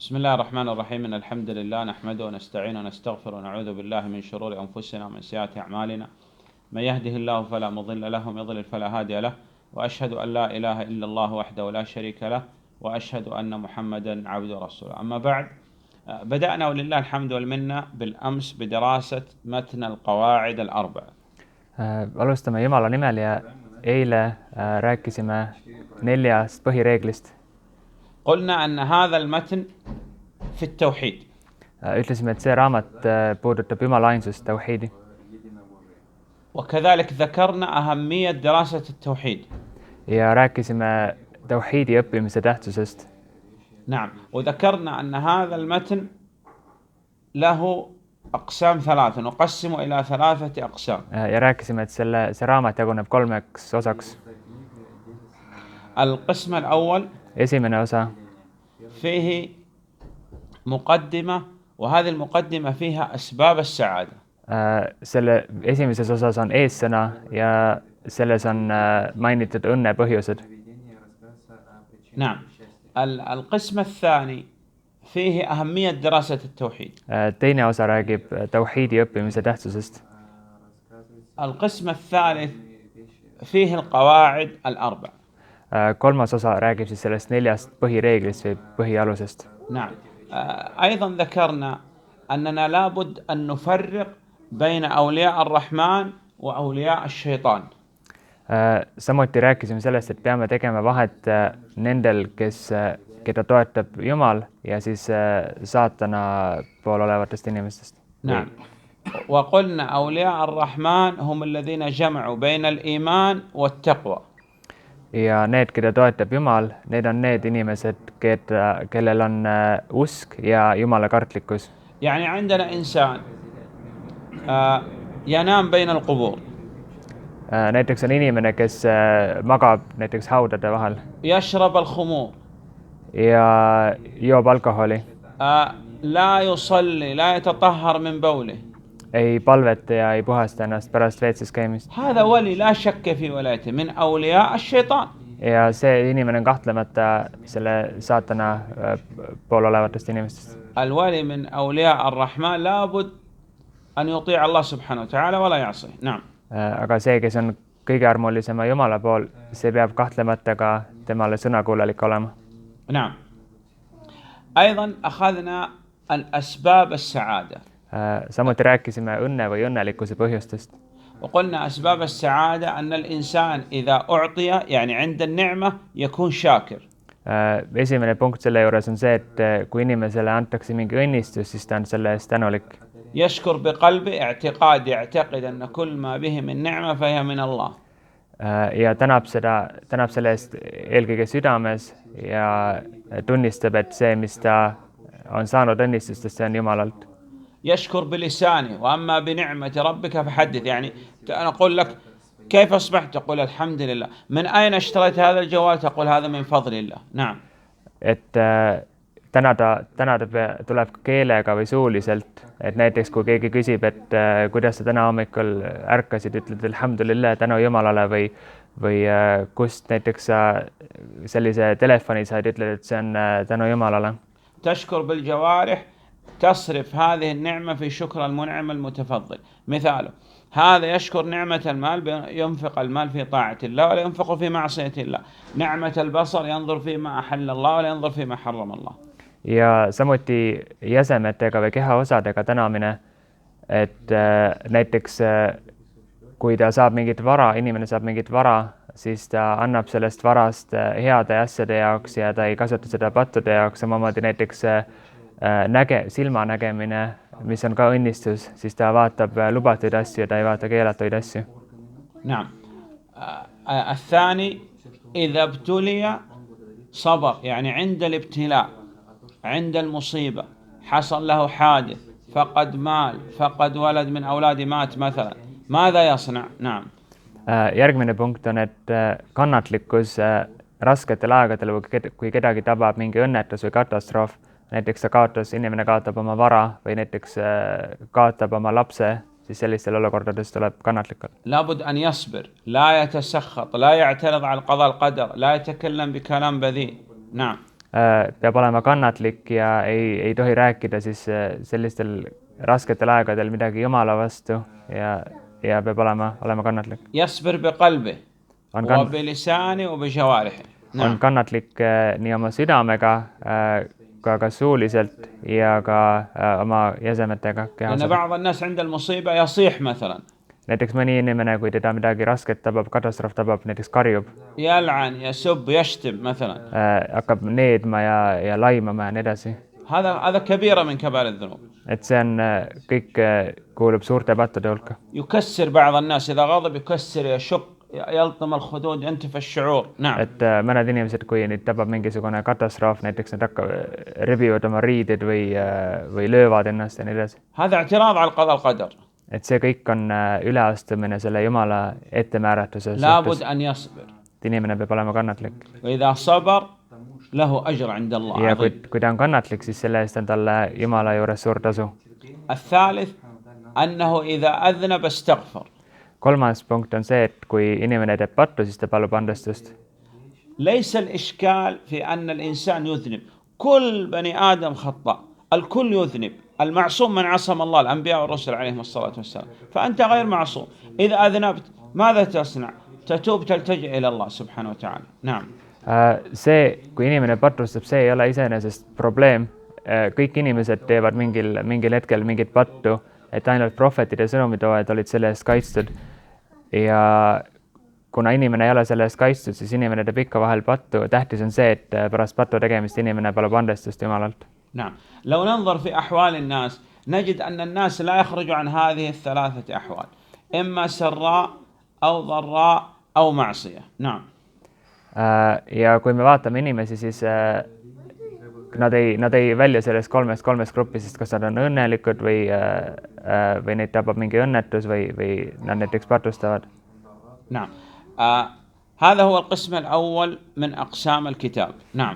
بسم الله الرحمن الرحيم إن الحمد لله نحمده ونستعين ونستغفر ونعوذ بالله من شرور أنفسنا ومن سيئات أعمالنا من يهده الله فلا مضل له ومن يضلل فلا هادي له وأشهد أن لا إله إلا الله وحده لا شريك له وأشهد أن محمدا عبده ورسوله. أما بعد، بدأنا ولله الحمد والمنة بالأمس بدراسة متن القواعد الأربع. Alustame Jumala nimel ja eile rääkisime 4 põhireeglist. قلنا أن هذا المتن في التوحيد. Ütlesime, et see raamat puudutab Jumala ainsust, tauhiidi. وكذلك ذكرنا أهمية دراسة التوحيد. Ja rääkisime tauhiidi õppimise tähtsusest. نعم، وذكرنا أن هذا المتن له أقسام ثلاثة نقسم إلى 3 أقسام. Ja rääkisime, et see raamat jaguneb 3 osaks. القسم الأول Esimene osa فيه مقدمة، وهذه المقدمة فيها أسباب السعادة. Selle esimeses osas on eessõna ja selles on mainitud õnne põhjused. نعم. القسم الثاني فيه أهمية دراسة التوحيد. Teine osa räägib tauhiidi õppimise tähtsusest. القسم الثالث فيه القواعد الأربع. Kolmas osa räägib siis sellest 4 põhireeglist või põhialusest. نعم. أيضا ذكرنا أننا لابد أن نفرق بين أولياء الرحمن وأولياء الشيطان. Samuti rääkisime sellest, et peame tegema vahet nendel, keda toetab Jumal ja siis saatana pool olevatest inimestest. نعم. وقلنا أولياء الرحمن هم الذين جمعوا بين الإيمان والتقوى. Ja need, keda toetab Jumal, need on need inimesed, kellel on usk ja Jumala kartlikkus. يعني عندنا إنسان ينام بين القبور. Näiteks on inimene, kes magab näiteks haudade vahel. يشرب الخمور. Ja joob alkoholi. لا يصلي لا يتطهر من بوله. Ei palveta ja ei puhasta ennast pärast veetsis käimist. هذا ولي لا شك في ولايته من أولياء الشيطان. Ja see inimene on kahtlemata selle saatana pool olevatest inimestest. الولي من أولياء الرحمن لابد أن يطيع الله سبحانه وتعالى ولا يعصيه. نعم. Aga see, kes on kõige armulisema Jumala pool, see peab kahtlemata ka temale sõnakuulelik olema. نعم. أيضا أخذنا الأسباب السعادة. Samuti rääkisime õnne või õnnelikkuse põhjustest. وقلنا أسباب السعادة أن الإنسان إذا أعطي يعني عند النعمة يكون شاكر. Esimene punkt selle juures on see, et kui inimesele antakse mingi õnnistus, siis ta on selle eest tänulik. يشكر بقلبه اعتقاد يعتقد أن كل ما به من نعمة فهي من الله. Ja tänab selle eest eelkõige südames ja tunnistab, et see, mis ta on saanud õnnistustest, see on Jumalalt. يشكر بلسانه وأما بنعمة ربك فحدث. يعني أنا أقول لك كيف أصبحت؟ تقول الحمد لله. من أين اشتريت هذا الجوال؟ تقول هذا من فضل الله. نعم. Et tänada tuleb ka keelega või suuliselt. Et näiteks kui keegi küsib, et kuidas sa täna hommikul ärkasid, ütled alhamdulillah, tänu Jumalale või kust näiteks sa sellise telefoni said, ütled, et see on tänu Jumalale. تشكر بالجوارح تصرف هذه النعمة في شكر المنعم المتفضل. مثاله هذا يشكر نعمة المال ينفق المال في طاعة الله ولا ينفق في معصية الله. نعمة البصر ينظر فيما أحل الله ولا ينظر فيما حرم الله. Ja samuti jäsemetega või kehaosadega tänamine, et näiteks kui ta saab mingit vara, inimene saab mingit vara, siis ta annab sellest varast heade asjade jaoks ja ta ei kasuta seda pattude jaoks. Samamoodi näiteks silmanägemine, mis on ka õnnistus, siis ta vaatab lubatud asju ja ta ei vaata keelatuid asju. نعم. الثاني إذا ابتلي صبر. يعني عند الابتلاء عند المصيبة حصل له حادث فقد مال فقد ولد من أولاد مات مثلا ماذا يصنع؟ نعم. Järgmine punkt on, et kannatlikkus rasketel aegadel või kui kedagi tabab mingi õnnetus või katastroof, näiteks inimene kaotab oma vara või näiteks kaotab oma lapse, siis sellistel olukordades tuleb kannatlik olla. لابد أن يصبر لا يتسخط لا يعترض على القضاء القدر لا يتكلم بكلام بذيء. نعم. peab olema kannatlik ja ei tohi rääkida siis sellistel rasketel aegadel midagi Jumala vastu ja peab olema kannatlik. يصبر بقلبه On وبلسانه وبجوارحه. on kannatlik nii oma südamega, ka suuliselt ja ka oma jäsemetega لأن kehas. بعض الناس عند المصيبة يصيح مثلا Näiteks mõni inimene, kui teda midagi rasket tabab, katastroof tabab, näiteks karjub, يلعن يسب يشتم مثلا. hakkab needma ja laimama ja nii edasi. هذا كبيرة من كبائر الذنوب. Et see on kõik kuulub suurte pattude hulka. يكسر بعض الناس إذا غضب يكسر يشق يلطم الخدود ينتفى الشعور. نعم. Et mõned inimesed, kui neid tabab mingisugune katastroof, näiteks nad rebivad oma riided või löövad ennast ja nii edasi. هذا اعتراض على القضاء والقدر. Et see kõik on üleastumine selle Jumala ettemääratuse لابد suhtes. أن يصبر. Et inimene peab olema kannatlik. وإذا صبر له أجر عند الله. Ja kui ta on kannatlik, siis selle eest on talle Jumala juures suur tasu. الثالث أنه إذا أذنب استغفر. Kolmas punkt on see, et kui inimene teeb pattu, siis ta palub andestust. ليس الإشكال في أن الإنسان يذنب. كل بني آدم خطأ. الكل يذنب. المعصوم من عصم الله الأنبياء والرسل عليهم الصلاة والسلام. فأنت غير معصوم. إذا أذنبت ماذا تصنع؟ تتوب تلتجئ إلى الله سبحانه وتعالى. نعم. See, kui inimene patustab, see ei ole iseenesest probleem. Kõik inimesed teevad mingil hetkel mingit pattu, et ainult prohvetide sõnumitoojad olid selle eest kaitstud. Ja kuna inimene ei ole selle eest kaitstud, siis inimene teeb ikka vahel pattu. Tähtis on see, et pärast pattu tegemist inimene palub andestust Jumalalt. نعم. لو ننظر في أحوال الناس نجد أن الناس لا يخرج عن هذه الثلاثة أحوال. إما سراء أو ضراء أو معصية. نعم. Ja kui me vaatame inimesi, siis nad ei välja sellest kolmest gruppisest, kas nad on õnnelikud või neid tabab mingi õnnetus või nad näiteks patustavad. نعم. هذا هو القسم الأول من أقسام الكتاب. نعم.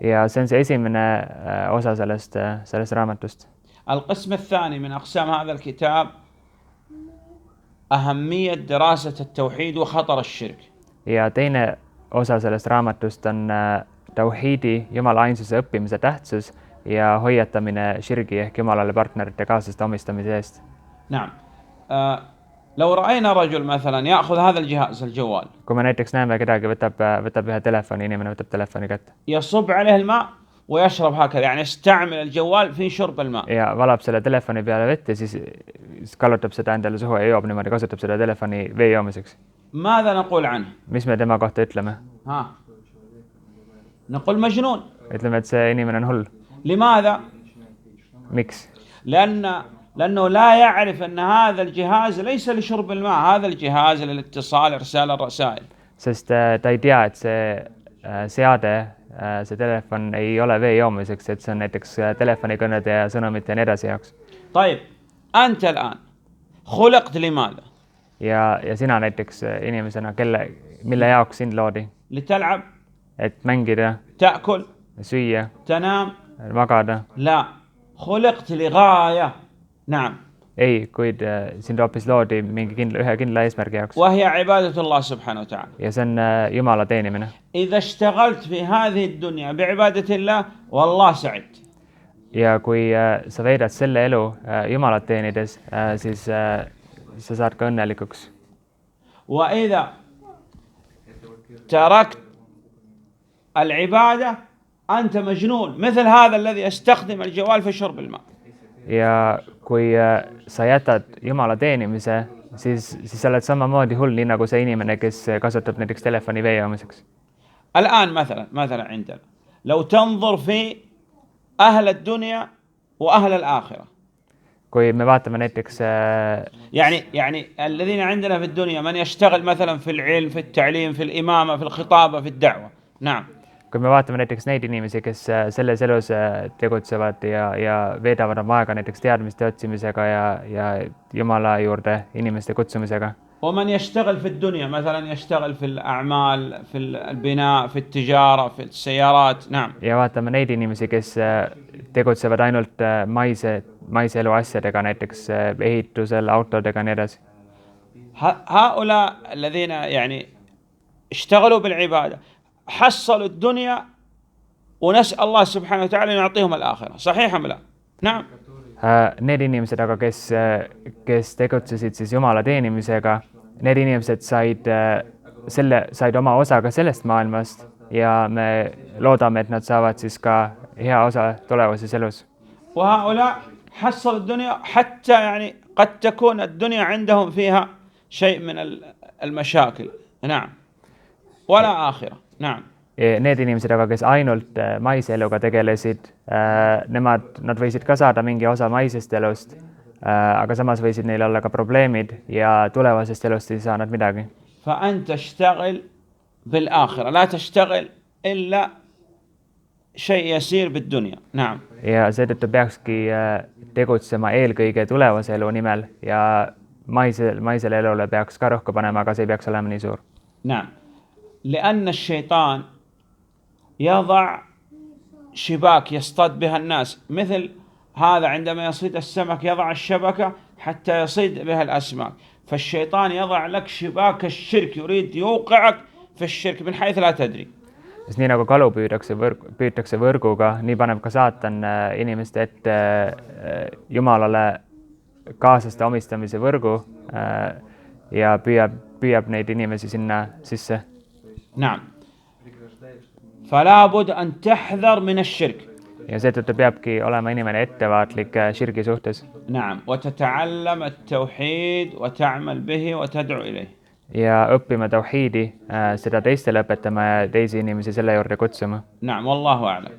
Ja see on see esimene osa sellest raamatust. القسم الثاني من أقسام هذا الكتاب أهمية دراسة التوحيد وخطر الشرك. Ja teine osa sellest raamatust on tauhiidi, Jumala ainsuse õppimise tähtsus ja hoiatamine shirgi ehk Jumalale partnerite kaaslaste omistamise eest. نعم. لو رأينا رجل مثلا يأخذ هذا الجهاز الجوال. Kui me näiteks näeme kedagi võtab ühe telefoni, inimene võtab telefoni kätte. يصب عليه الماء ويشرب هكذا يعني يستعمل الجوال في شرب الماء. Ja valab selle telefoni peale vett ja siis kallutab seda endale suhu ja joob niimoodi, kasutab seda telefoni vee joomiseks. ماذا نقول عنه؟ Mis me tema kohta ütleme? نقول مجنون. Ütleme, et see inimene on hull. لماذا؟ Miks? لأنه لا يعرف أن هذا الجهاز ليس لشرب الماء. هذا الجهاز للاتصال إرسال الرسائل. Sest ta ei tea, et see seade, see telefon ei ole vee joomiseks, et see on näiteks telefonikõnede ja sõnumite ja nii edasi jaoks. طيب أنت الآن خلقت لماذا؟ Ja sina näiteks inimesena, mille jaoks sind loodi? لتلعب. Et mängida. تأكل. Süüa. تنام. Magada. لا. خلقت لغاية. نعم. Ei, kuid sind hoopis loodi ühe kindla eesmärgi jaoks. وهي عبادة الله سبحانه وتعالى. Ja see on Jumala teenimine. إذا اشتغلت في هذه الدنيا بعبادة الله والله سعدت. Ja kui sa veedad selle elu Jumalat teenides, siis sa saad ka õnnelikuks. وإذا تركت العبادة أنت مجنون مثل هذا الذي يستخدم الجوال في شرب الماء. Ja kui sa jätad Jumala teenimise, siis sa oled samamoodi hull, nii nagu see inimene, kes kasutab näiteks telefoni vee joomiseks. الآن مثلا عندنا لو تنظر في أهل الدنيا وأهل الآخرة. Kui me vaatame näiteks يعني الذين عندنا في الدنيا من يشتغل مثلا في العلم في التعليم في الإمامة في الخطابة في الدعوة. نعم. Kui me vaatame näiteks neid inimesi, kes selles elus tegutsevad ja veedavad oma aega näiteks teadmiste otsimisega ja Jumala juurde inimeste kutsumisega. ومن يشتغل في الدنيا مثلا يشتغل في الأعمال في البناء في التجارة في السيارات. نعم. Ja vaatame neid inimesi, kes tegutsevad ainult maise elu asjadega, näiteks ehitusel, autodega ja nii edasi. هؤلاء الذين يعني اشتغلوا بالعبادة حصلوا الدنيا ونسأل الله سبحانه وتعالى أن يعطيهم الآخرة. صحيح أم لا؟ نعم. Need inimesed aga, kes tegutsesid siis Jumala teenimisega, need inimesed said oma osa ka sellest maailmast ja me loodame, et nad saavad siis ka hea osa tulevases elus. وهؤلاء حصل الدنيا حتى يعني قد تكون الدنيا عندهم فيها شيء من المشاكل. نعم. ولا آخرة. نعم. Need inimesed aga, kes ainult maise eluga tegelesid, nad võisid ka saada mingi osa maisest elust, aga samas võisid neil olla ka probleemid ja tulevasest elust ei saa nad midagi. فأنت اشتغل بالآخرة لا تشتغل إلا شيء يسير بالدنيا. نعم. Ja seetõttu peakski tegutsema eelkõige tulevase elu nimel ja maisele elule peaks ka rõhku panema, aga see ei peaks olema nii suur. نعم. لأن الشيطان يضع شباك يصطاد بها الناس، مثل هذا عندما يصيد السمك يضع الشبكة حتى يصيد بها الأسماك، فالشيطان يضع لك شباك الشرك، يريد يوقعك في الشرك من حيث لا تدري. Nii nagu kalu püütakse võrguga, nii paneb ka saatan inimeste ette Jumalale kaaslaste omistamise võrgu ja püüab neid inimesi sinna sisse. نعم. فلا بد أن تحذر من الشرك. Ja seetõttu peabki olema inimene ettevaatlik širgi suhtes. نعم. وتتعلم التوحيد وتعمل به وتدعو إليه. Ja õppima tauhiidi, seda teistele õpetama ja teisi inimesi selle juurde kutsuma. نعم والله أعلم.